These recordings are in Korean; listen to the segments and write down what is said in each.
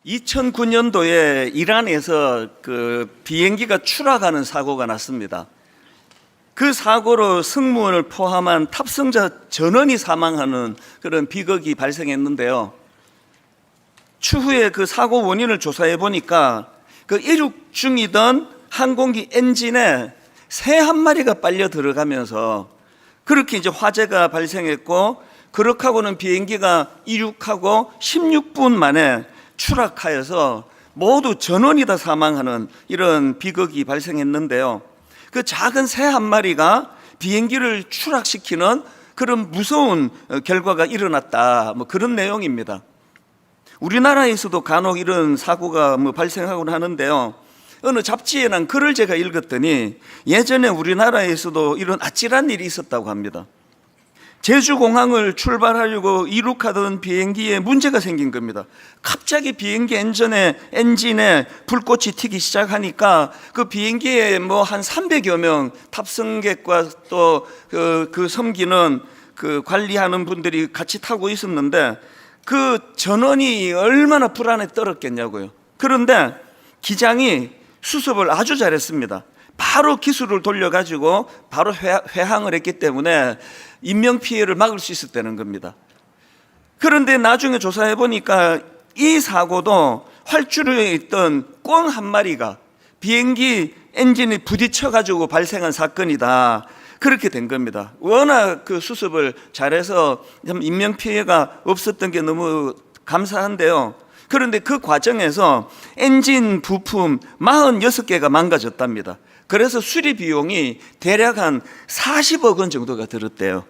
2009년도에 이란에서 그 비행기가 추락하는 사고가 났습니다. 그 사고로 승무원을 포함한 탑승자 전원이 사망하는 그런 비극이 발생했는데요. 추후에 그 사고 원인을 조사해 보니까 그 이륙 중이던 항공기 엔진에 새 한 마리가 빨려 들어가면서 그렇게 이제 화재가 발생했고, 그렇게 하고는 비행기가 이륙하고 16분 만에 추락하여서 모두 전원이 다 사망하는 이런 비극이 발생했는데요. 그 작은 새 한 마리가 비행기를 추락시키는 그런 무서운 결과가 일어났다, 뭐 그런 내용입니다. 우리나라에서도 간혹 이런 사고가 발생하곤 하는데요. 어느 잡지에 난 글을 제가 읽었더니 예전에 우리나라에서도 이런 아찔한 일이 있었다고 합니다. 제주공항을 출발하려고 이륙하던 비행기에 문제가 생긴 겁니다. 갑자기 비행기 엔진에 불꽃이 튀기 시작하니까 그 비행기에 한 300여 명 탑승객과 또 그 섬기는 그 관리하는 분들이 같이 타고 있었는데 그 전원이 얼마나 불안에 떨었겠냐고요. 그런데 기장이 수습을 아주 잘했습니다. 바로 기술을 돌려가지고 바로 회항을 했기 때문에 인명피해를 막을 수 있었다는 겁니다. 그런데 나중에 조사해 보니까 이 사고도 활주로에 있던 꿩 한 마리가 비행기 엔진이 부딪혀가지고 발생한 사건이다, 그렇게 된 겁니다. 워낙 그 수습을 잘해서 인명피해가 없었던 게 너무 감사한데요. 그런데 그 과정에서 엔진 부품 46개가 망가졌답니다. 그래서 수리 비용이 대략 한 40억 원 정도가 들었대요.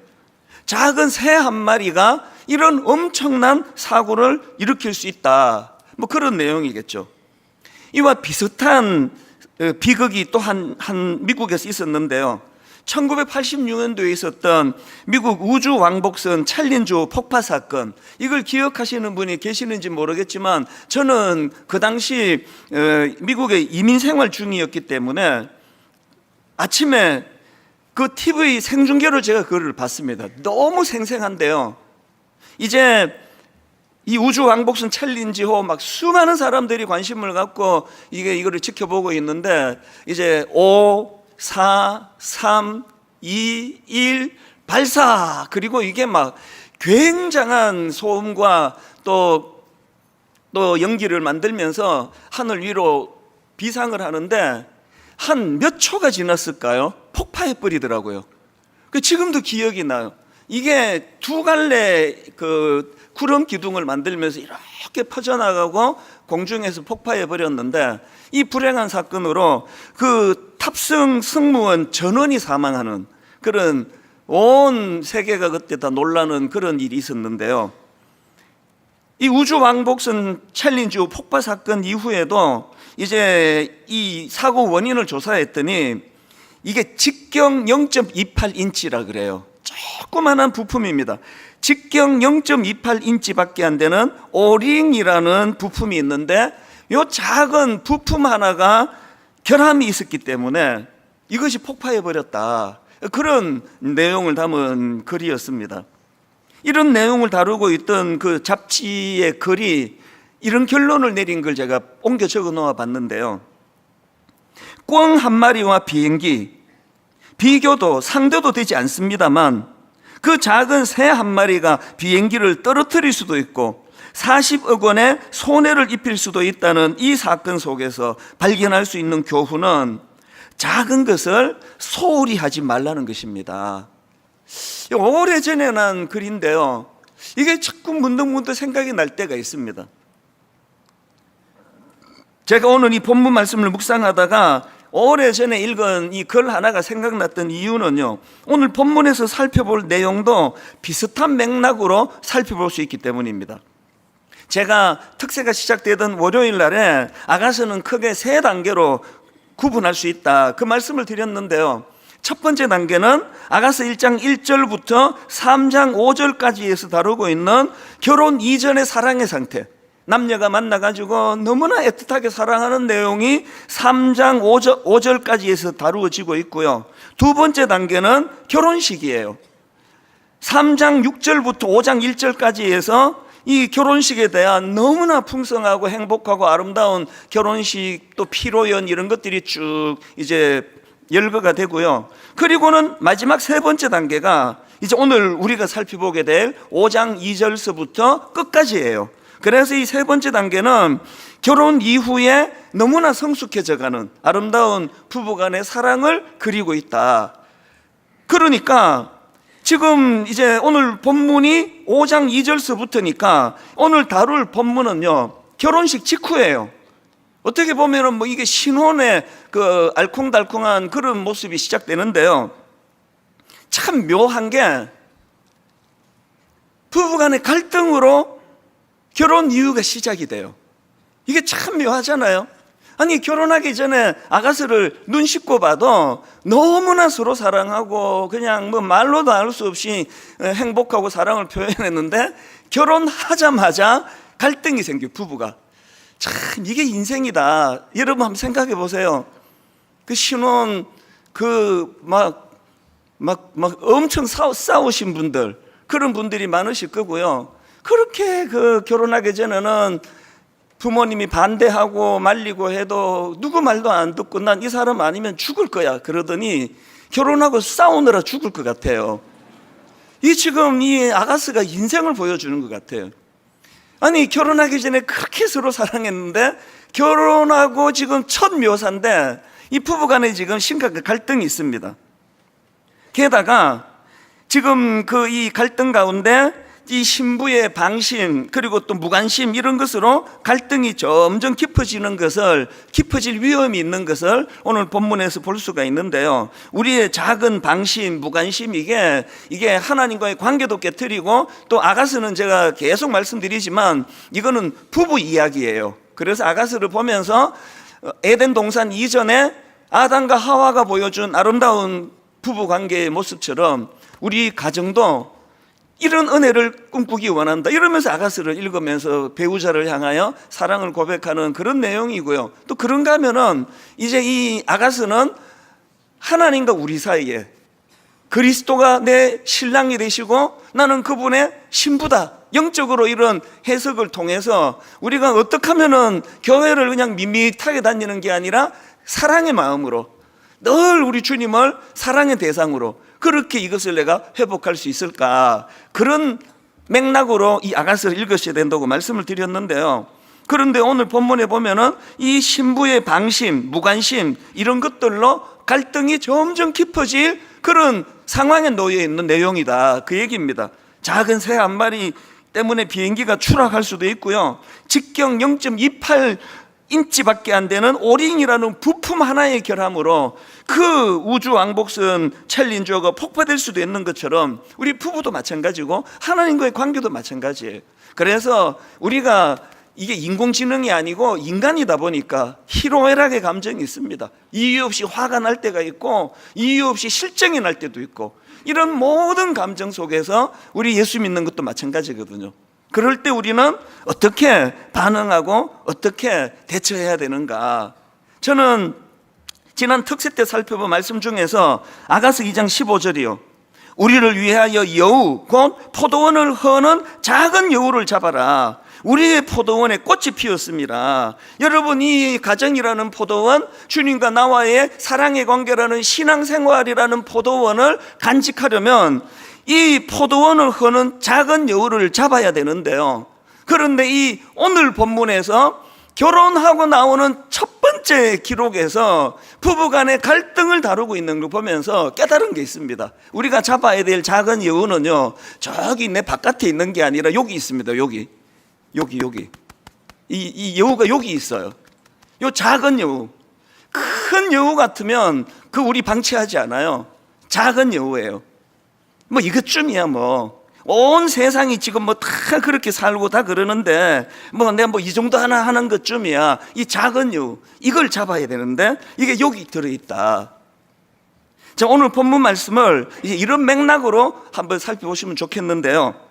작은 새 한 마리가 이런 엄청난 사고를 일으킬 수 있다, 뭐 그런 내용이겠죠. 이와 비슷한 비극이 또 한 미국에서 있었는데요. 1986년도에 있었던 미국 우주 왕복선 챌린저 폭파 사건, 이걸 기억하시는 분이 계시는지 모르겠지만 저는 그 당시 미국에 이민 생활 중이었기 때문에 아침에 그 TV 생중계로 제가 그걸 봤습니다. 너무 생생한데요. 이제 이 우주 왕복선 챌린지호 막 수많은 사람들이 관심을 갖고 이거를 지켜보고 있는데 이제 5, 4, 3, 2, 1 발사, 그리고 이게 막 굉장한 소음과 또 연기를 만들면서 하늘 위로 비상을 하는데 한 몇 초가 지났을까요? 폭파해 버리더라고요. 지금도 기억이 나요. 이게 두 갈래 그 구름 기둥을 만들면서 이렇게 퍼져나가고 공중에서 폭파해 버렸는데, 이 불행한 사건으로 그 탑승 승무원 전원이 사망하는 그런, 온 세계가 그때 다 놀라는 그런 일이 있었는데요. 이 우주 왕복선 챌린저 폭파 사건 이후에도 이제 이 사고 원인을 조사했더니 이게 직경 0.28인치라 그래요. 조그만한 부품입니다. 직경 0.28인치밖에 안 되는 오링이라는 부품이 있는데 이 작은 부품 하나가 결함이 있었기 때문에 이것이 폭파해 버렸다, 그런 내용을 담은 글이었습니다. 이런 내용을 다루고 있던 그 잡지의 글이 이런 결론을 내린 걸 제가 옮겨 적어 놓아 봤는데요. 꿩 한 마리와 비행기, 비교도 상대도 되지 않습니다만 그 작은 새 한 마리가 비행기를 떨어뜨릴 수도 있고 40억 원의 손해를 입힐 수도 있다는 이 사건 속에서 발견할 수 있는 교훈은 작은 것을 소홀히 하지 말라는 것입니다. 오래전에 난 글인데요, 이게 자꾸 문득문득 생각이 날 때가 있습니다. 제가 오늘 이 본문 말씀을 묵상하다가 오래전에 읽은 이 글 하나가 생각났던 이유는요, 오늘 본문에서 살펴볼 내용도 비슷한 맥락으로 살펴볼 수 있기 때문입니다. 제가 특세가 시작되던 월요일 날에 아가서는 크게 세 단계로 구분할 수 있다, 그 말씀을 드렸는데요. 첫 번째 단계는 아가서 1장 1절부터 3장 5절까지에서 다루고 있는 결혼 이전의 사랑의 상태, 남녀가 만나가지고 너무나 애틋하게 사랑하는 내용이 3장 5절까지에서 다루어지고 있고요. 두 번째 단계는 결혼식이에요. 3장 6절부터 5장 1절까지에서 이 결혼식에 대한 너무나 풍성하고 행복하고 아름다운 결혼식 또 피로연 이런 것들이 쭉 이제 열거가 되고요. 그리고는 마지막 세 번째 단계가 이제 오늘 우리가 살펴보게 될 5장 2절서부터 끝까지예요. 그래서 이 세 번째 단계는 결혼 이후에 너무나 성숙해져가는 아름다운 부부간의 사랑을 그리고 있다. 그러니까 지금 이제 오늘 본문이 5장 2절서부터니까 오늘 다룰 본문은요, 결혼식 직후예요. 어떻게 보면은 뭐 이게 신혼의 그 알콩달콩한 그런 모습이 시작되는데요. 참 묘한 게 부부간의 갈등으로 결혼 이후가 시작이 돼요. 이게 참 묘하잖아요. 아니, 결혼하기 전에 아가씨를 눈 씻고 봐도 너무나 서로 사랑하고 그냥 뭐 말로도 알 수 없이 행복하고 사랑을 표현했는데 결혼하자마자 갈등이 생겨, 부부가. 참 이게 인생이다. 여러분 한번 생각해 보세요. 그 신혼 막 엄청 싸우신 분들, 그런 분들이 많으실 거고요. 그렇게 결혼하기 전에는 부모님이 반대하고 말리고 해도 누구 말도 안 듣고 난 이 사람 아니면 죽을 거야 그러더니 결혼하고 싸우느라 죽을 것 같아요. 지금 이 아가씨가 인생을 보여주는 것 같아요. 아니, 결혼하기 전에 그렇게 서로 사랑했는데 결혼하고 지금 첫 묘사인데 이 부부간에 지금 심각한 갈등이 있습니다. 게다가 지금 이 갈등 가운데 이 신부의 방심 그리고 또 무관심 이런 것으로 갈등이 점점 깊어질 위험이 있는 것을 오늘 본문에서 볼 수가 있는데요. 우리의 작은 방심, 무관심 이게 하나님과의 관계도 깨트리고 또 아가스는 제가 계속 말씀드리지만 이거는 부부 이야기예요. 그래서 아가스를 보면서 에덴 동산 이전에 아담과 하와가 보여준 아름다운 부부 관계의 모습처럼 우리 가정도 이런 은혜를 꿈꾸기 원한다 이러면서 아가스를 읽으면서 배우자를 향하여 사랑을 고백하는 그런 내용이고요. 또 그런가 하면은 이제 이 아가스는 하나님과 우리 사이에 그리스도가 내 신랑이 되시고 나는 그분의 신부다, 영적으로 이런 해석을 통해서 우리가 어떻게 하면은 교회를 그냥 밋밋하게 다니는 게 아니라 사랑의 마음으로 늘 우리 주님을 사랑의 대상으로 그렇게 이것을 내가 회복할 수 있을까, 그런 맥락으로 이 아가스를 읽으셔야 된다고 말씀을 드렸는데요. 그런데 오늘 본문에 보면은 이 신부의 방심, 무관심 이런 것들로 갈등이 점점 깊어질 그런 상황에 놓여 있는 내용이다, 그 얘기입니다. 작은 새 한 마리 때문에 비행기가 추락할 수도 있고요, 직경 0.28인치밖에 안 되는 오링이라는 부품 하나의 결함으로 그 우주 왕복선 챌린저가 폭파될 수도 있는 것처럼 우리 부부도 마찬가지고 하나님과의 관계도 마찬가지예요. 그래서 우리가 이게 인공지능이 아니고 인간이다 보니까 희로애락의 감정이 있습니다. 이유 없이 화가 날 때가 있고 이유 없이 실증이 날 때도 있고, 이런 모든 감정 속에서 우리 예수 믿는 것도 마찬가지거든요. 그럴 때 우리는 어떻게 반응하고 어떻게 대처해야 되는가. 저는 지난 특세 때 살펴본 말씀 중에서 아가서 2장 15절이요. 우리를 위하여 여우 곧 포도원을 허는 작은 여우를 잡아라. 우리의 포도원에 꽃이 피었습니다. 여러분, 이 가정이라는 포도원, 주님과 나와의 사랑의 관계라는 신앙생활이라는 포도원을 간직하려면 이 포도원을 허는 작은 여우를 잡아야 되는데요. 그런데 이 오늘 본문에서 결혼하고 나오는 첫 번째 기록에서 부부간의 갈등을 다루고 있는 걸 보면서 깨달은 게 있습니다. 우리가 잡아야 될 작은 여우는요, 저기 내 바깥에 있는 게 아니라 여기 있습니다. 여기 이 여우가 여기 있어요. 요 작은 여우. 큰 여우 같으면 우리 방치하지 않아요. 작은 여우예요. 뭐 이것쯤이야 뭐. 온 세상이 지금 뭐 다 그렇게 살고 다 그러는데 뭐 내가 뭐 이 정도 하나 하는 것쯤이야. 이 작은 여우, 이걸 잡아야 되는데 이게 여기 들어있다. 자, 오늘 본문 말씀을 이제 이런 맥락으로 한번 살펴보시면 좋겠는데요.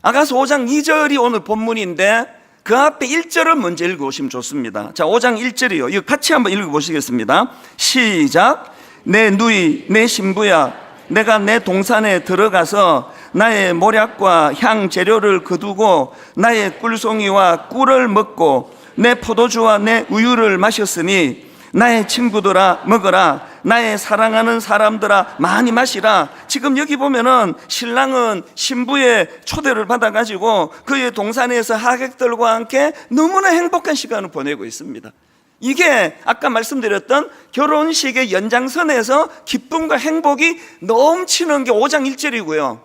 아가서 5장 2절이 오늘 본문인데 그 앞에 1절을 먼저 읽어보시면 좋습니다. 자, 5장 1절이요. 이거 같이 한번 읽어보시겠습니다. 시작. 내 누이, 내 신부야, 내가 내 동산에 들어가서 나의 모략과 향 재료를 거두고 나의 꿀송이와 꿀을 먹고 내 포도주와 내 우유를 마셨으니 나의 친구들아 먹어라, 나의 사랑하는 사람들아 많이 마시라. 지금 여기 보면은 신랑은 신부의 초대를 받아가지고 그의 동산에서 하객들과 함께 너무나 행복한 시간을 보내고 있습니다. 이게 아까 말씀드렸던 결혼식의 연장선에서 기쁨과 행복이 넘치는 게 5장 1절이고요.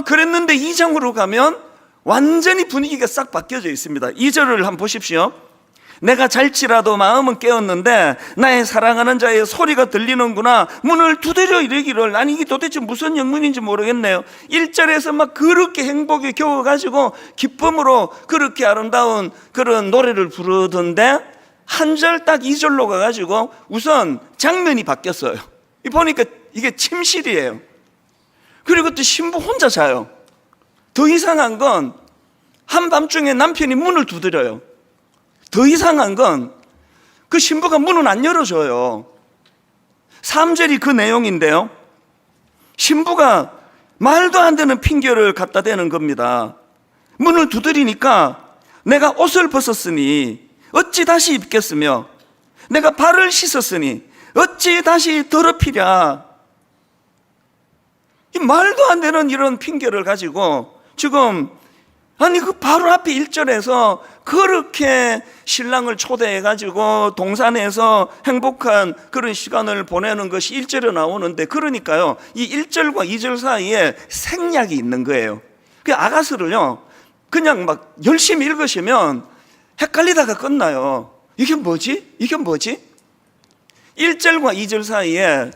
그랬는데 2장으로 가면 완전히 분위기가 싹 바뀌어져 있습니다. 2절을 한번 보십시오. 내가 잘지라도 마음은 깨었는데 나의 사랑하는 자의 소리가 들리는구나. 문을 두드려 이르기를. 아니 이게 도대체 무슨 영문인지 모르겠네요. 1절에서 막 그렇게 행복에 겨워가지고 기쁨으로 그렇게 아름다운 그런 노래를 부르던데 한 절 딱 2절로 가가지고 우선 장면이 바뀌었어요. 보니까 이게 침실이에요. 그리고 또 신부 혼자 자요. 더 이상한 건 한밤중에 남편이 문을 두드려요. 더 이상한 건 그 신부가 문을 안 열어줘요. 3절이 그 내용인데요, 신부가 말도 안 되는 핑계를 갖다 대는 겁니다. 문을 두드리니까 내가 옷을 벗었으니 어찌 다시 입겠으며 내가 발을 씻었으니 어찌 다시 더럽히랴. 이 말도 안 되는 이런 핑계를 가지고 지금 아니 그 바로 앞에 1절에서 그렇게 신랑을 초대해가지고 동산에서 행복한 그런 시간을 보내는 것이 1절에 나오는데, 그러니까요 이 1절과 2절 사이에 생략이 있는 거예요. 그 아가스를요 그냥 막 열심히 읽으시면 헷갈리다가 끝나요. 이게 뭐지? 이게 뭐지? 1절과 2절 사이에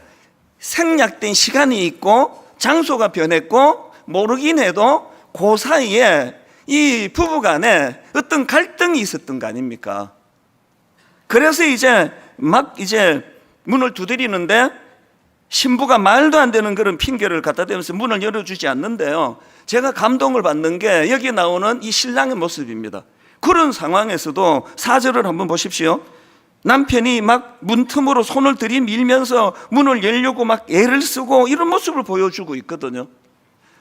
생략된 시간이 있고 장소가 변했고 모르긴 해도 그 사이에 이 부부간에 어떤 갈등이 있었던 거 아닙니까? 그래서 이제 문을 두드리는데 신부가 말도 안 되는 그런 핑계를 갖다 대면서 문을 열어주지 않는데요, 제가 감동을 받는 게 여기 나오는 이 신랑의 모습입니다. 그런 상황에서도 4절을 한번 보십시오. 남편이 막 문틈으로 손을 들이밀면서 문을 열려고 막 애를 쓰고 이런 모습을 보여주고 있거든요.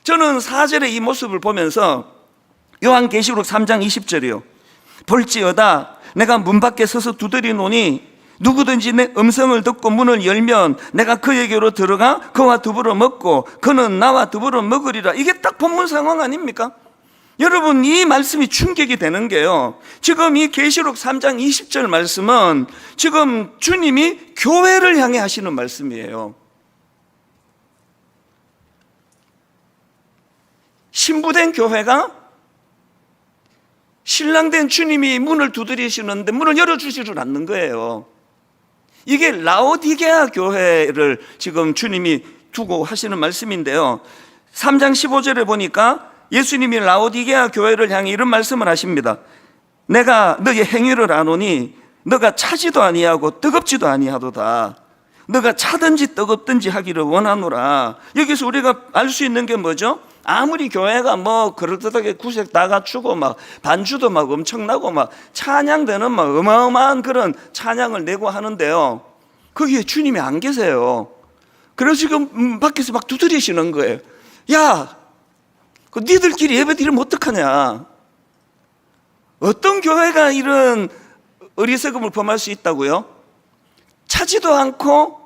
저는 4절의 이 모습을 보면서 요한계시록 3장 20절이요. 볼지어다 내가 문 밖에 서서 두드리노니 누구든지 내 음성을 듣고 문을 열면 내가 그에게로 들어가 그와 더불어 먹고 그는 나와 더불어 먹으리라. 이게 딱 본문 상황 아닙니까? 여러분 이 말씀이 충격이 되는 게요, 지금 이 계시록 3장 20절 말씀은 지금 주님이 교회를 향해 하시는 말씀이에요. 신부된 교회가 신랑된 주님이 문을 두드리시는데 문을 열어주지를 않는 거예요. 이게 라오디게아 교회를 지금 주님이 두고 하시는 말씀인데요, 3장 15절에 보니까 예수님이 라오디게아 교회를 향해 이런 말씀을 하십니다. 내가 너의 행위를 아노니 너가 차지도 아니하고 뜨겁지도 아니하도다. 너가 차든지 뜨겁든지 하기를 원하노라. 여기서 우리가 알 수 있는 게 뭐죠? 아무리 교회가 뭐 그럴듯하게 구색 다 갖추고 막 반주도 막 엄청나고 막 찬양되는 막 어마어마한 그런 찬양을 내고 하는데요, 거기에 주님이 안 계세요. 그래서 지금 밖에서 막 두드리시는 거예요. 야, 그 니들끼리 예배 드리면 어떡하냐? 어떤 교회가 이런 어리석음을 범할 수 있다고요? 차지도 않고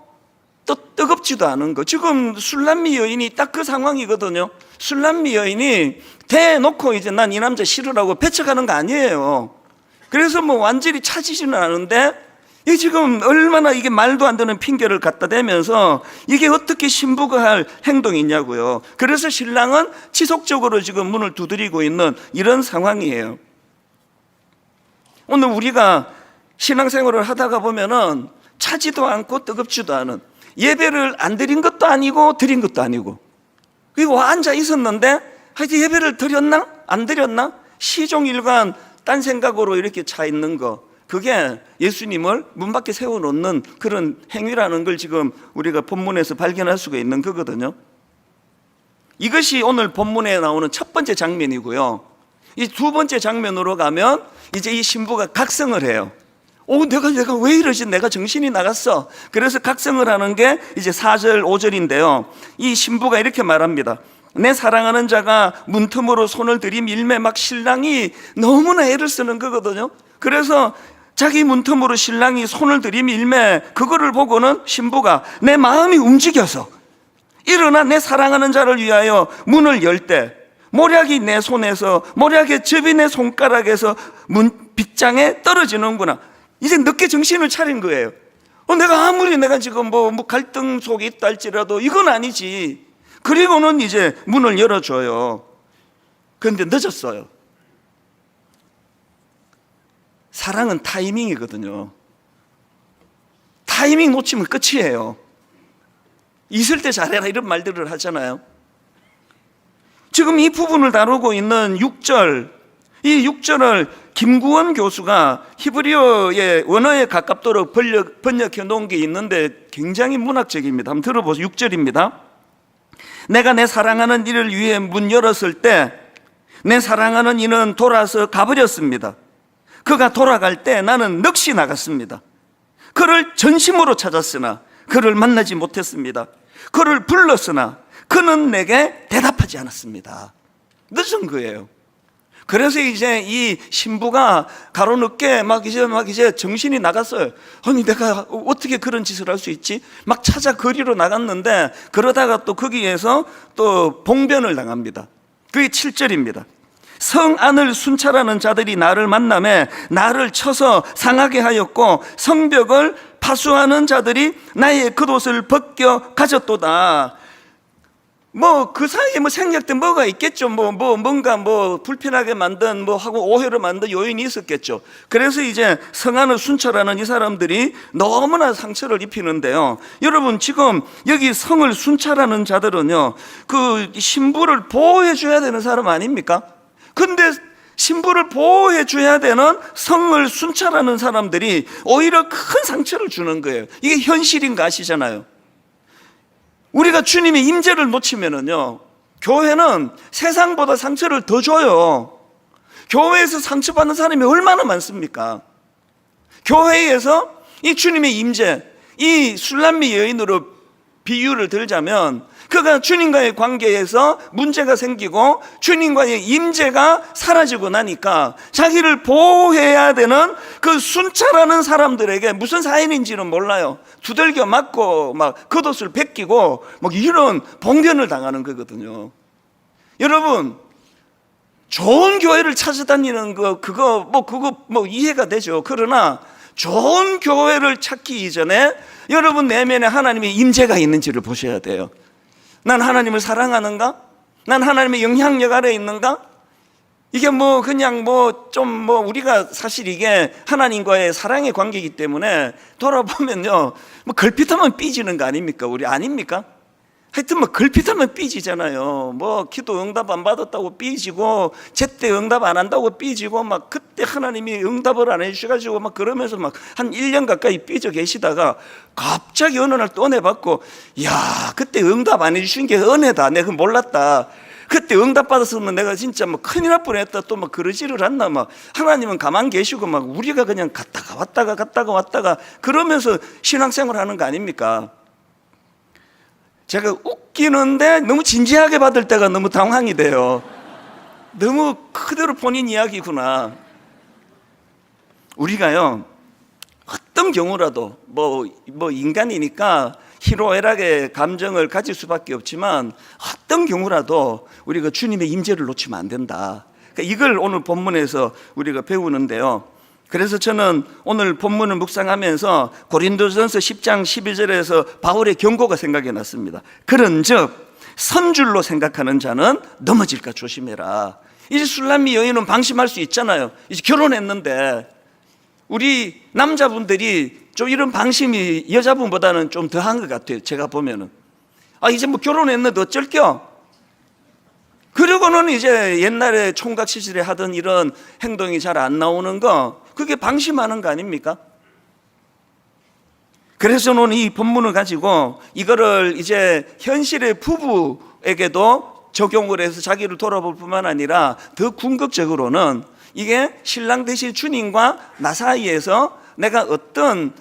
또 뜨겁지도 않은 거. 지금 술람미 여인이 딱 그 상황이거든요. 술람미 여인이 대놓고 이제 난 이 남자 싫으라고 배척하는 거 아니에요. 그래서 뭐 완전히 차지지는 않은데 이게 지금 얼마나 이게 말도 안 되는 핑계를 갖다 대면서 이게 어떻게 신부가 할 행동이냐고요. 그래서 신랑은 지속적으로 지금 문을 두드리고 있는 이런 상황이에요. 오늘 우리가 신앙생활을 하다가 보면은 차지도 않고 뜨겁지도 않은, 예배를 안 드린 것도 아니고 드린 것도 아니고, 그리고 앉아 있었는데 하여튼 예배를 드렸나 안 드렸나 시종일관 딴 생각으로 이렇게 차 있는 거, 그게 예수님을 문 밖에 세워놓는 그런 행위라는 걸 지금 우리가 본문에서 발견할 수가 있는 거거든요. 이것이 오늘 본문에 나오는 첫 번째 장면이고요. 이 두 번째 장면으로 가면 이제 이 신부가 각성을 해요. 내가 왜 이러지? 내가 정신이 나갔어. 그래서 각성을 하는 게 이제 4절, 5절인데요. 이 신부가 이렇게 말합니다. 내 사랑하는 자가 문틈으로 손을 들이밀매, 막 신랑이 너무나 애를 쓰는 거거든요. 그래서 자기 문틈으로 신랑이 손을 들이밀매, 그거를 보고는 신부가 내 마음이 움직여서 일어나 내 사랑하는 자를 위하여 문을 열 때 모략이 내 손에서, 모략의 접이 내 손가락에서 문 빗장에 떨어지는구나. 이제 늦게 정신을 차린 거예요. 내가 아무리 내가 지금 뭐 갈등 속에 있다 할지라도 이건 아니지. 그리고는 이제 문을 열어줘요. 그런데 늦었어요. 사랑은 타이밍이거든요. 타이밍 놓치면 끝이에요. 있을 때 잘해라 이런 말들을 하잖아요. 지금 이 부분을 다루고 있는 6절, 이 6절을 김구원 교수가 히브리어의 원어에 가깝도록 번역해 놓은 게 있는데 굉장히 문학적입니다. 한번 들어보세요. 6절입니다. 내가 내 사랑하는 이를 위해 문 열었을 때 내 사랑하는 이는 돌아서 가버렸습니다. 그가 돌아갈 때 나는 넋이 나갔습니다. 그를 전심으로 찾았으나 그를 만나지 못했습니다. 그를 불렀으나 그는 내게 대답하지 않았습니다. 늦은 거예요. 그래서 이제 이 신부가 가로늦게 막 이제 정신이 나갔어요. 아니 내가 어떻게 그런 짓을 할 수 있지? 막 찾아 거리로 나갔는데 그러다가 또 거기에서 또 봉변을 당합니다. 그게 7절입니다. 성 안을 순찰하는 자들이 나를 만나매 나를 쳐서 상하게 하였고 성벽을 파수하는 자들이 나의 겉옷을 벗겨 가졌도다. 그 사이에 생략된 뭐가 있겠죠. 뭔가 불편하게 만든 하고 오해를 만든 요인이 있었겠죠. 그래서 이제 성 안을 순찰하는 이 사람들이 너무나 상처를 입히는데요. 여러분 지금 여기 성을 순찰하는 자들은요, 그 신부를 보호해 줘야 되는 사람 아닙니까? 근데 신부를 보호해 줘야 되는 성을 순찰하는 사람들이 오히려 큰 상처를 주는 거예요. 이게 현실인 거 아시잖아요. 우리가 주님의 임재를 놓치면은요, 교회는 세상보다 상처를 더 줘요. 교회에서 상처받는 사람이 얼마나 많습니까? 교회에서 이 주님의 임재, 이 술람미 여인으로 비유를 들자면 그가 주님과의 관계에서 문제가 생기고 주님과의 임재가 사라지고 나니까 자기를 보호해야 되는 그 순찰하는 사람들에게 무슨 사연인지는 몰라요. 두들겨 맞고 막 겉옷을 벗기고 막 이런 봉변을 당하는 거거든요. 여러분 좋은 교회를 찾아다니는 그거 이해가 되죠. 그러나 좋은 교회를 찾기 이전에 여러분 내면에 하나님의 임재가 있는지를 보셔야 돼요. 난 하나님을 사랑하는가? 난 하나님의 영향력 아래 있는가? 이게 우리가 사실 이게 하나님과의 사랑의 관계이기 때문에 돌아보면요, 걸핏하면 삐지는 거 아닙니까? 우리 아닙니까? 하여튼 걸핏하면 삐지잖아요. 기도 응답 안 받았다고 삐지고, 제때 응답 안 한다고 삐지고, 그때 하나님이 응답을 안 해주셔가지고, 그러면서 한 1년 가까이 삐져 계시다가, 갑자기 어느 날 또 은혜 받고, 야, 그때 응답 안 해주신 게 은혜다. 내가 몰랐다. 그때 응답 받았으면 내가 진짜 큰일 날 뻔했다. 또 그러지를 않나. 하나님은 가만 계시고, 우리가 그냥 갔다가 왔다가, 그러면서 신앙생활 하는 거 아닙니까? 제가 웃기는데 너무 진지하게 받을 때가 너무 당황이 돼요. 너무 그대로 본인 이야기구나. 우리가요, 어떤 경우라도 인간이니까 희로애락의 감정을 가질 수밖에 없지만 어떤 경우라도 우리가 주님의 임재를 놓치면 안 된다. 이걸 오늘 본문에서 우리가 배우는데요. 그래서 저는 오늘 본문을 묵상하면서 고린도전서 10장 12절에서 바울의 경고가 생각이 났습니다. 그런즉 선줄로 생각하는 자는 넘어질까 조심해라. 이제 술람미 여인은 방심할 수 있잖아요. 이제 결혼했는데 우리 남자분들이 좀 이런 방심이 여자분보다는 좀 더한 것 같아요. 제가 보면은 이제 결혼했는데 어쩔겨? 그리고는 이제 옛날에 총각 시절에 하던 이런 행동이 잘 안 나오는 거, 그게 방심하는 거 아닙니까? 그래서 저는 이 본문을 가지고 이거를 이제 현실의 부부에게도 적용을 해서 자기를 돌아볼 뿐만 아니라 더 궁극적으로는 이게 신랑 되실 주님과 나 사이에서 내가 어떤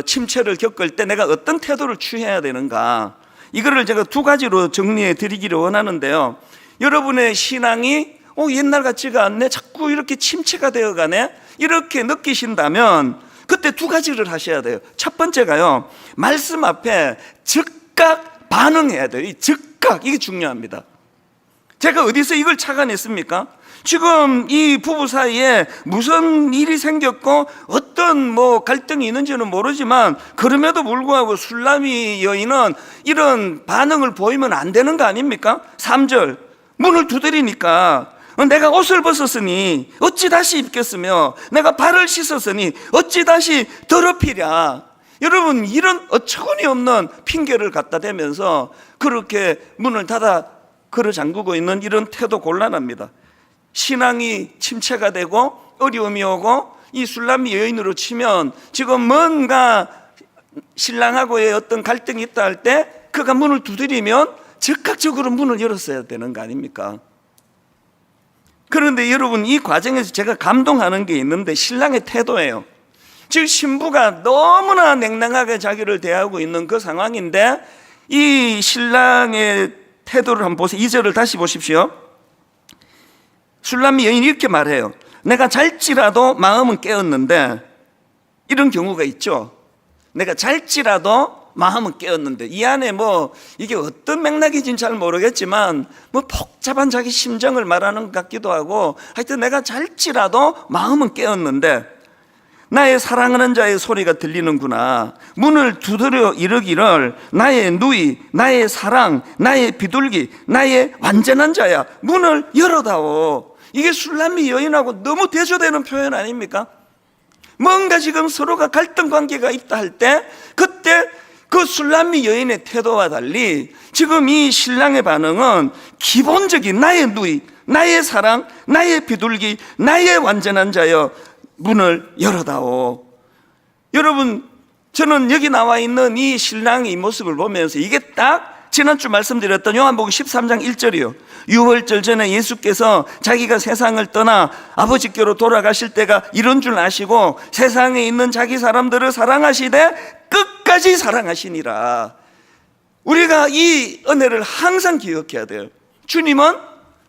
침체를 겪을 때 내가 어떤 태도를 취해야 되는가, 이거를 제가 두 가지로 정리해 드리기를 원하는데요. 여러분의 신앙이 옛날 같지가 않네, 자꾸 이렇게 침체가 되어가네, 이렇게 느끼신다면 그때 두 가지를 하셔야 돼요. 첫 번째가요, 말씀 앞에 즉각 반응해야 돼요. 이 즉각, 이게 중요합니다. 제가 어디서 이걸 착안했습니까? 지금 이 부부 사이에 무슨 일이 생겼고 어떤 갈등이 있는지는 모르지만, 그럼에도 불구하고 술람이 여인은 이런 반응을 보이면 안 되는 거 아닙니까? 3절, 문을 두드리니까 내가 옷을 벗었으니 어찌 다시 입겠으며 내가 발을 씻었으니 어찌 다시 더럽히랴. 여러분, 이런 어처구니 없는 핑계를 갖다 대면서 그렇게 문을 닫아 걸어 잠그고 있는 이런 태도 곤란합니다. 신앙이 침체가 되고 어려움이 오고 이 술람이 여인으로 치면 지금 뭔가 신랑하고의 어떤 갈등이 있다 할 때 그가 문을 두드리면 즉각적으로 문을 열었어야 되는 거 아닙니까? 그런데 여러분, 이 과정에서 제가 감동하는 게 있는데 신랑의 태도예요. 즉 신부가 너무나 냉랭하게 자기를 대하고 있는 그 상황인데 이 신랑의 태도를 한번 보세요. 2절을 다시 보십시오. 술람이 여인이 이렇게 말해요. 내가 잘지라도 마음은 깨었는데, 이런 경우가 있죠. 내가 잘지라도 마음은 깨었는데, 이 안에 이게 어떤 맥락인지는 잘 모르겠지만 복잡한 자기 심정을 말하는 것 같기도 하고, 하여튼 내가 잘지라도 마음은 깨었는데 나의 사랑하는 자의 소리가 들리는구나. 문을 두드려 이르기를 나의 누이, 나의 사랑, 나의 비둘기, 나의 완전한 자야, 문을 열어다오. 이게 술람미 여인하고 너무 대조되는 표현 아닙니까? 뭔가 지금 서로가 갈등 관계가 있다 할 때 그때 그 술람미 여인의 태도와 달리 지금 이 신랑의 반응은 기본적인 나의 누이, 나의 사랑, 나의 비둘기, 나의 완전한 자여, 문을 열어다오. 여러분, 저는 여기 나와 있는 이 신랑의 이 모습을 보면서 이게 딱 지난주 말씀드렸던 요한복음 13장 1절이요. 유월절 전에 예수께서 자기가 세상을 떠나 아버지께로 돌아가실 때가 이런 줄 아시고 세상에 있는 자기 사람들을 사랑하시되 끝까지 사랑하시니라. 우리가 이 은혜를 항상 기억해야 돼요. 주님은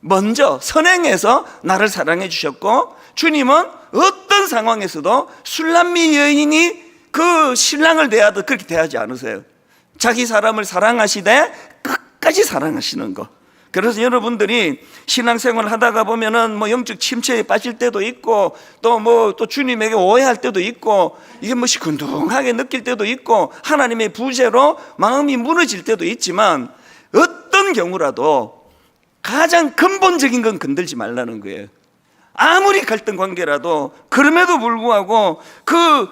먼저 선행해서 나를 사랑해 주셨고, 주님은 어떤 상황에서도 술람미 여인이 그 신랑을 대하듯 그렇게 대하지 않으세요. 자기 사람을 사랑하시되 끝까지 사랑하시는 거. 그래서 여러분들이 신앙생활을 하다가 보면은 영적 침체에 빠질 때도 있고, 또 주님에게 오해할 때도 있고, 이게 시큰둥하게 느낄 때도 있고, 하나님의 부재로 마음이 무너질 때도 있지만, 어떤 경우라도 가장 근본적인 건 건들지 말라는 거예요. 아무리 갈등 관계라도 그럼에도 불구하고 그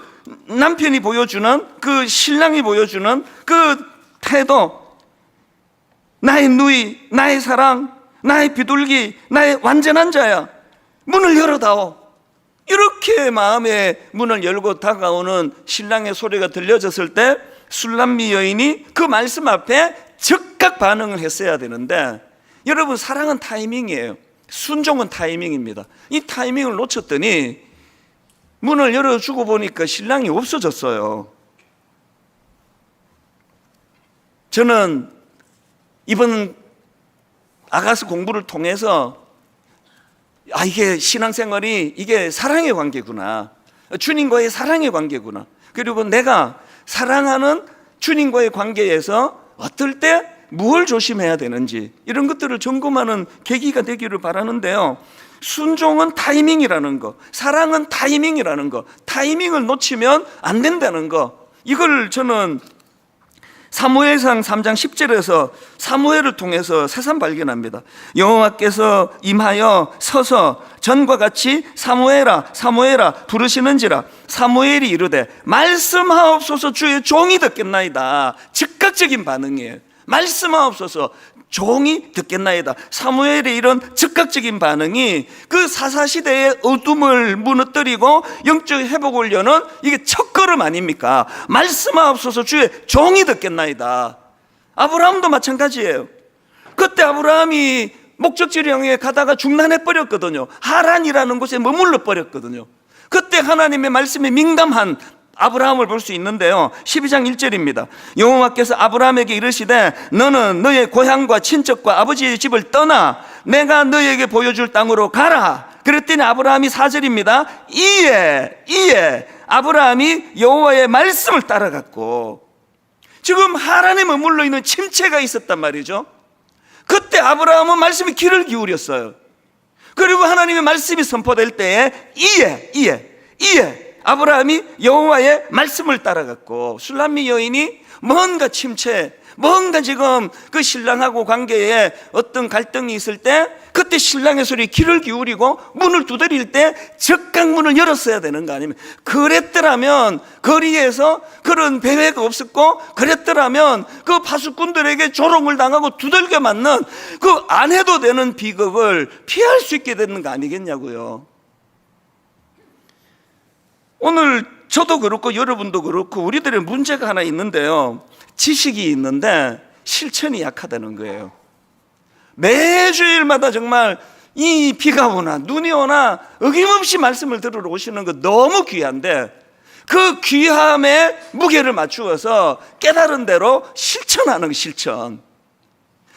남편이 보여주는, 그 신랑이 보여주는 그 태도, 나의 누이, 나의 사랑, 나의 비둘기, 나의 완전한 자야, 문을 열어다오. 이렇게 마음의 문을 열고 다가오는 신랑의 소리가 들려졌을 때 술람미 여인이 그 말씀 앞에 즉각 반응을 했어야 되는데, 여러분, 사랑은 타이밍이에요. 순종은 타이밍입니다. 이 타이밍을 놓쳤더니 문을 열어주고 보니까 신랑이 없어졌어요. 저는 이번 아가스 공부를 통해서 이게 신앙생활이 이게 사랑의 관계구나, 주님과의 사랑의 관계구나, 그리고 내가 사랑하는 주님과의 관계에서 어떨 때 무엇을 조심해야 되는지, 이런 것들을 점검하는 계기가 되기를 바라는데요. 순종은 타이밍이라는 거, 사랑은 타이밍이라는 거, 타이밍을 놓치면 안 된다는 거, 이걸 저는 사무엘상 3장 10절에서 사무엘을 통해서 새삼 발견합니다. 여호와께서 임하여 서서 전과 같이 사무엘아 사무엘아 부르시는지라. 사무엘이 이르되 말씀하옵소서, 주의 종이 듣겠나이다. 즉각적인 반응이에요. 말씀하옵소서, 종이 듣겠나이다. 사무엘의 이런 즉각적인 반응이 그 사사시대의 어둠을 무너뜨리고 영적 회복을 여는 이게 첫걸음 아닙니까? 말씀하옵소서, 주의 종이 듣겠나이다. 아브라함도 마찬가지예요. 그때 아브라함이 목적지를 향해 가다가 중단해 버렸거든요. 하란이라는 곳에 머물러 버렸거든요. 그때 하나님의 말씀에 민감한 아브라함을 볼 수 있는데요. 12장 1절입니다. 여호와께서 아브라함에게 이르시되 너는 너의 고향과 친척과 아버지의 집을 떠나 내가 너에게 보여줄 땅으로 가라. 그랬더니 아브라함이 4절입니다. 이에 아브라함이 여호와의 말씀을 따라갔고, 지금 하란에 머물러 있는 침체가 있었단 말이죠. 그때 아브라함은 말씀에 귀를 기울였어요. 그리고 하나님의 말씀이 선포될 때에 이에 아브라함이 여호와의 말씀을 따라갔고, 술람미 여인이 뭔가 침체, 뭔가 지금 그 신랑하고 관계에 어떤 갈등이 있을 때 그때 신랑의 소리에 귀를 기울이고 문을 두드릴 때 즉각 문을 열었어야 되는 거 아닙니까? 그랬더라면 거리에서 그런 배회가 없었고, 그랬더라면 그 파수꾼들에게 조롱을 당하고 두들겨 맞는 그 안 해도 되는 비극을 피할 수 있게 되는 거 아니겠냐고요. 오늘 저도 그렇고 여러분도 그렇고 우리들의 문제가 하나 있는데요, 지식이 있는데 실천이 약하다는 거예요. 매주일마다 정말 이 비가 오나 눈이 오나 어김없이 말씀을 들으러 오시는 거 너무 귀한데, 그 귀함에 무게를 맞추어서 깨달은 대로 실천하는 거, 실천.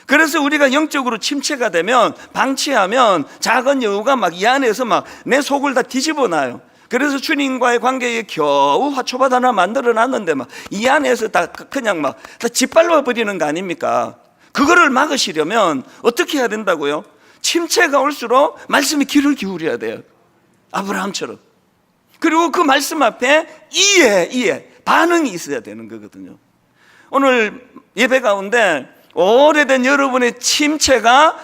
그래서 우리가 영적으로 침체가 되면, 방치하면 작은 여우가 막 이 안에서 막 내 속을 다 뒤집어 놔요. 그래서 주님과의 관계에 겨우 화초밭 하나 만들어 놨는데 막 이 안에서 다 그냥 막 다 짓밟아 버리는 거 아닙니까? 그거를 막으시려면 어떻게 해야 된다고요? 침체가 올수록 말씀에 귀를 기울여야 돼요. 아브라함처럼. 그리고 그 말씀 앞에 이에 반응이 있어야 되는 거거든요. 오늘 예배 가운데 오래된 여러분의 침체가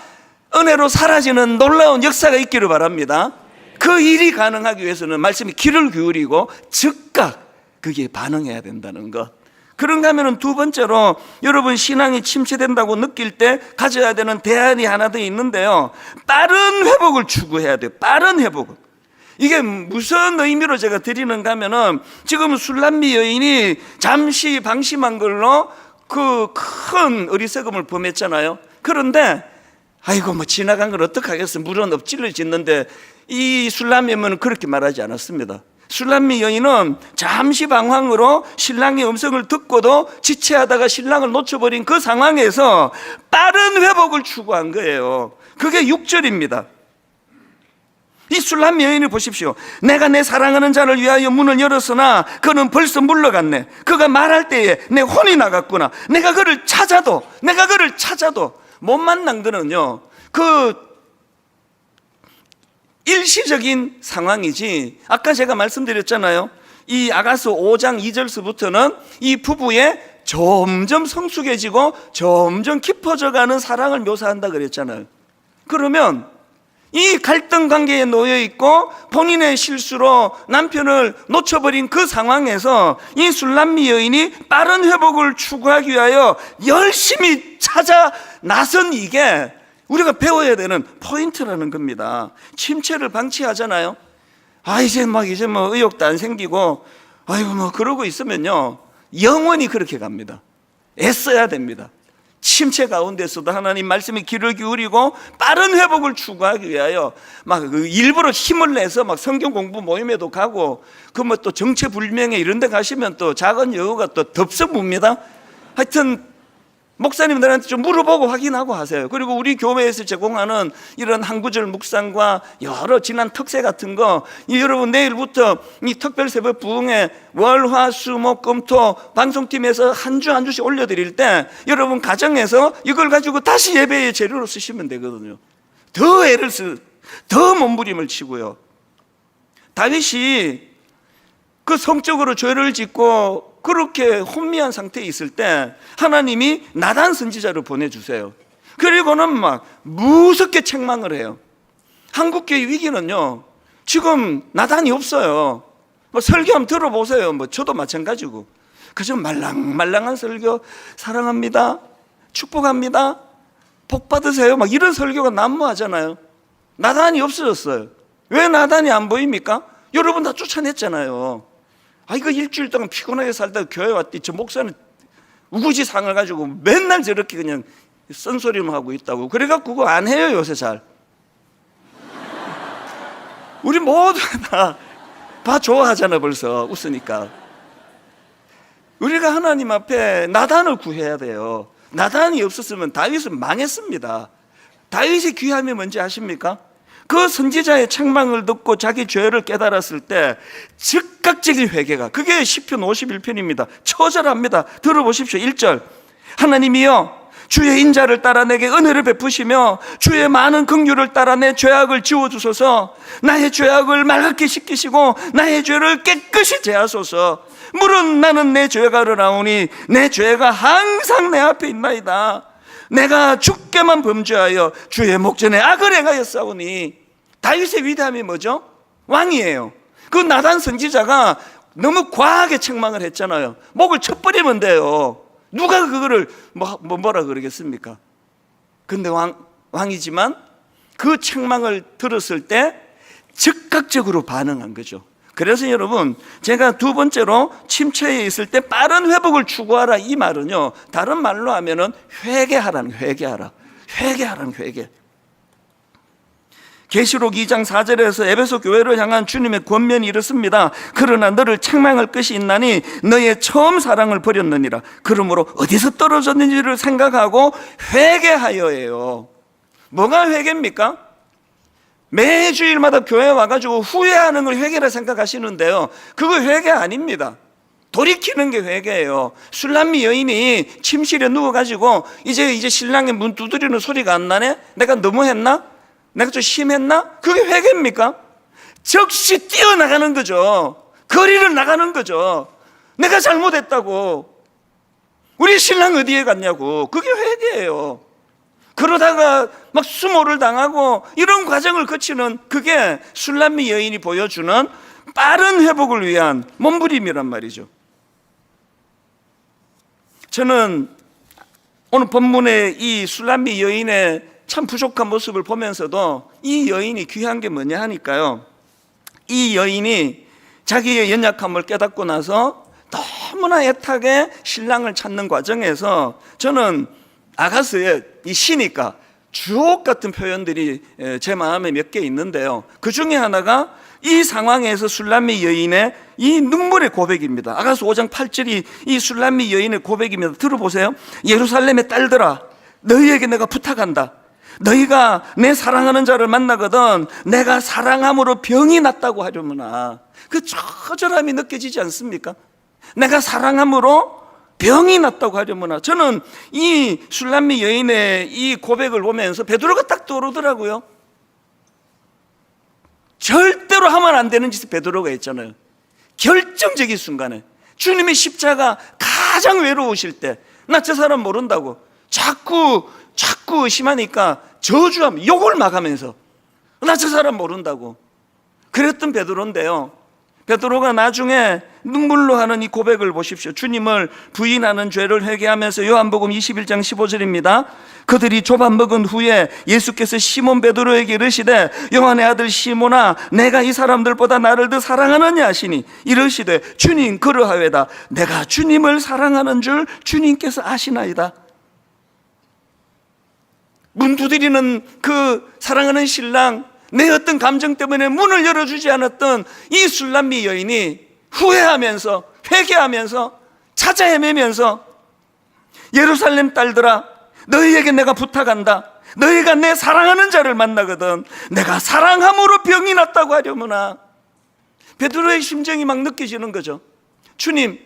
은혜로 사라지는 놀라운 역사가 있기를 바랍니다. 그 일이 가능하기 위해서는 말씀에 귀를 기울이고 즉각 그게 반응해야 된다는 것. 그런가 하면 두 번째로, 여러분 신앙이 침체된다고 느낄 때 가져야 되는 대안이 하나 더 있는데요, 빠른 회복을 추구해야 돼요. 빠른 회복을. 이게 무슨 의미로 제가 드리는가 하면은, 지금 술람미 여인이 잠시 방심한 걸로 그 큰 어리석음을 범했잖아요. 그런데 아이고 뭐 지나간 걸 어떡하겠어, 물은 엎질러 짓는데, 이 술람미 여인은 그렇게 말하지 않았습니다. 술람미 여인은 잠시 방황으로 신랑의 음성을 듣고도 지체하다가 신랑을 놓쳐버린 그 상황에서 빠른 회복을 추구한 거예요. 그게 6절입니다. 이 술람미 여인을 보십시오. 내가 내 사랑하는 자를 위하여 문을 열었으나 그는 벌써 물러갔네. 그가 말할 때에 내 혼이 나갔구나. 내가 그를 찾아도 못 만난 거는요, 그 일시적인 상황이지, 아까 제가 말씀드렸잖아요. 이 아가서 5장 2절서부터는 이 부부의 점점 성숙해지고 점점 깊어져가는 사랑을 묘사한다 그랬잖아요. 그러면 이 갈등 관계에 놓여 있고 본인의 실수로 남편을 놓쳐버린 그 상황에서 이 술람미 여인이 빠른 회복을 추구하기 위하여 열심히 찾아 나선, 이게 우리가 배워야 되는 포인트라는 겁니다. 침체를 방치하잖아요. 이제 뭐 의욕도 안 생기고, 아이고 뭐 그러고 있으면요, 영원히 그렇게 갑니다. 애써야 됩니다. 침체 가운데서도 하나님 말씀에 귀를 기울이고 빠른 회복을 추구하기 위하여 막 일부러 힘을 내서 막 성경 공부 모임에도 가고, 그 뭐 또 정체불명에 이런 데 가시면 또 작은 여우가 또 덥석뭅니다. 하여튼 목사님들한테 좀 물어보고 확인하고 하세요. 그리고 우리 교회에서 제공하는 이런 한 구절 묵상과 여러 지난 특세 같은 거, 여러분 내일부터 이 특별 새벽 부흥회 월, 화, 수, 목, 금, 토 방송팀에서 한 주 한 주씩 올려드릴 때 여러분 가정에서 이걸 가지고 다시 예배의 재료로 쓰시면 되거든요. 더 몸부림을 치고요. 다윗이 그 성적으로 죄를 짓고 그렇게 혼미한 상태에 있을 때 하나님이 나단 선지자를 보내주세요. 그리고는 막 무섭게 책망을 해요. 한국교회 위기는요, 지금 나단이 없어요. 뭐 설교 한번 들어보세요. 뭐 저도 마찬가지고 그저 말랑말랑한 설교, 사랑합니다, 축복합니다, 복 받으세요, 막 이런 설교가 난무하잖아요. 나단이 없어졌어요. 왜 나단이 안 보입니까? 여러분 다 쫓아냈잖아요. 이거 일주일 동안 피곤하게 살다가 교회 왔더니 저 목사는 우구지상을 가지고 맨날 저렇게 그냥 쓴소리만 하고 있다고. 그래갖고 그거 안 해요 요새 잘. 우리 모두 다 좋아하잖아 벌써 웃으니까. 우리가 하나님 앞에 나단을 구해야 돼요. 나단이 없었으면 다윗은 망했습니다. 다윗의 귀함이 뭔지 아십니까? 그 선지자의 책망을 듣고 자기 죄를 깨달았을 때 즉각적인 회개가, 그게 시편 51편입니다. 처절합니다. 들어보십시오. 1절. 하나님이여 주의 인자를 따라 내게 은혜를 베푸시며 주의 많은 긍휼을 따라 내 죄악을 지워주소서. 나의 죄악을 맑게 씻기시고 나의 죄를 깨끗이 제하소서. 물은 나는 내 죄가 르나오니 내 죄가 항상 내 앞에 있나이다. 내가 주께만 범죄하여 주의 목전에 악을 행하였사오니. 다윗의 위대함이 뭐죠? 왕이에요. 그 나단 선지자가 너무 과하게 책망을 했잖아요. 목을 쳐버리면 돼요. 누가 그거를 뭐라 그러겠습니까? 근데 왕이지만 그 책망을 들었을 때 즉각적으로 반응한 거죠. 그래서 여러분, 제가 두 번째로 침체에 있을 때 빠른 회복을 추구하라, 이 말은요, 다른 말로 하면은 회개하라는, 회개하라는 회개. 계시록 2장 4절에서 에베소 교회를 향한 주님의 권면이 이렇습니다. 그러나 너를 책망할 것이 있나니 너의 처음 사랑을 버렸느니라. 그러므로 어디서 떨어졌는지를 생각하고 회개하여예요. 뭐가 회개입니까? 매 주일마다 교회 와가지고 후회하는 걸 회개라 생각하시는데요, 그거 회개 아닙니다. 돌이키는 게 회개예요. 술람미 여인이 침실에 누워가지고 이제 신랑의 문 두드리는 소리가 안 나네? 내가 너무했나? 내가 좀 심했나? 그게 회개입니까? 즉시 뛰어나가는 거죠. 거리를 나가는 거죠. 내가 잘못했다고. 우리 신랑 어디에 갔냐고. 그게 회개예요. 그러다가 막 수모를 당하고 이런 과정을 거치는, 그게 술람미 여인이 보여주는 빠른 회복을 위한 몸부림이란 말이죠. 저는 오늘 본문의 이 술람미 여인의 참 부족한 모습을 보면서도 이 여인이 귀한 게 뭐냐 하니까요, 이 여인이 자기의 연약함을 깨닫고 나서 너무나 애타게 신랑을 찾는 과정에서 저는 아가스의 이 시니까 주옥 같은 표현들이 제 마음에 몇 개 있는데요, 그 중에 하나가 이 상황에서 술람미 여인의 이 눈물의 고백입니다. 아가스 5장 8절이 이 술람미 여인의 고백입니다. 들어보세요. 예루살렘의 딸들아, 너희에게 내가 부탁한다. 너희가 내 사랑하는 자를 만나거든 내가 사랑함으로 병이 났다고 하려무나. 그 처절함이 느껴지지 않습니까? 내가 사랑함으로 병이 났다고 하려무나. 저는 이 술람미 여인의 이 고백을 보면서 베드로가 딱 떠오르더라고요. 절대로 하면 안 되는 짓을 베드로가 했잖아요. 결정적인 순간에 주님의 십자가 가장 외로우실 때, 나 저 사람 모른다고 자꾸 의심하니까 저주하면 욕을 막 하면서 나 저 사람 모른다고 그랬던 베드로인데요, 베드로가 나중에 눈물로 하는 이 고백을 보십시오. 주님을 부인하는 죄를 회개하면서 요한복음 21장 15절입니다. 그들이 조밥 먹은 후에 예수께서 시몬 베드로에게 이르시되 요한의 아들 시몬아, 내가 이 사람들보다 나를 더 사랑하느냐 하시니 이르시되 주님 그러하외다. 내가 주님을 사랑하는 줄 주님께서 아시나이다. 문 두드리는 그 사랑하는 신랑, 내 어떤 감정 때문에 문을 열어주지 않았던 이 술람미 여인이 후회하면서 회개하면서 찾아 헤매면서 예루살렘 딸들아, 너희에게 내가 부탁한다. 너희가 내 사랑하는 자를 만나거든 내가 사랑함으로 병이 났다고 하려무나. 베드로의 심정이 막 느껴지는 거죠. 주님,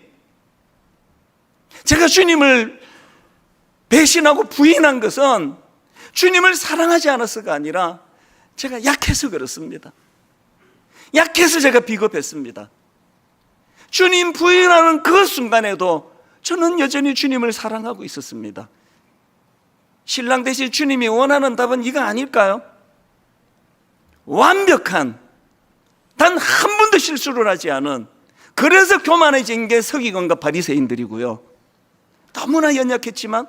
제가 주님을 배신하고 부인한 것은 주님을 사랑하지 않아서가 아니라 제가 약해서 그렇습니다. 약해서 제가 비겁했습니다. 주님 부인하는 그 순간에도 저는 여전히 주님을 사랑하고 있었습니다. 신랑 대신 주님이 원하는 답은 이거 아닐까요? 완벽한, 단 한 번도 실수를 하지 않은, 그래서 교만해진 게 서기관과 바리새인들이고요, 너무나 연약했지만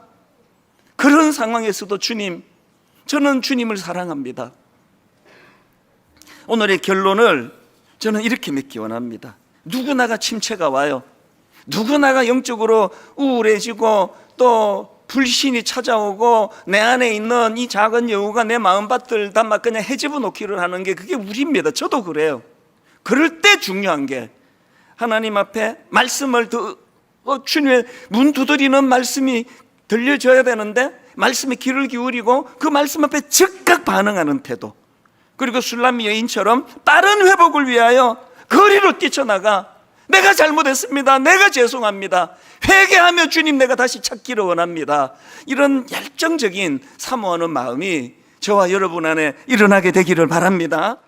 그런 상황에서도 주님, 저는 주님을 사랑합니다. 오늘의 결론을 저는 이렇게 맺기 원합니다. 누구나가 침체가 와요. 누구나가 영적으로 우울해지고 또 불신이 찾아오고 내 안에 있는 이 작은 여우가 내 마음밭을 다 막 그냥 헤집어 놓기를 하는 게, 그게 우리입니다. 저도 그래요. 그럴 때 중요한 게 하나님 앞에 말씀을 더 주님의 문 두드리는 말씀이 들려줘야 되는데 말씀에 귀를 기울이고 그 말씀 앞에 즉각 반응하는 태도, 그리고 술람미 여인처럼 빠른 회복을 위하여 거리로 뛰쳐나가 내가 잘못했습니다, 내가 죄송합니다, 회개하며 주님 내가 다시 찾기를 원합니다, 이런 열정적인 사모하는 마음이 저와 여러분 안에 일어나게 되기를 바랍니다.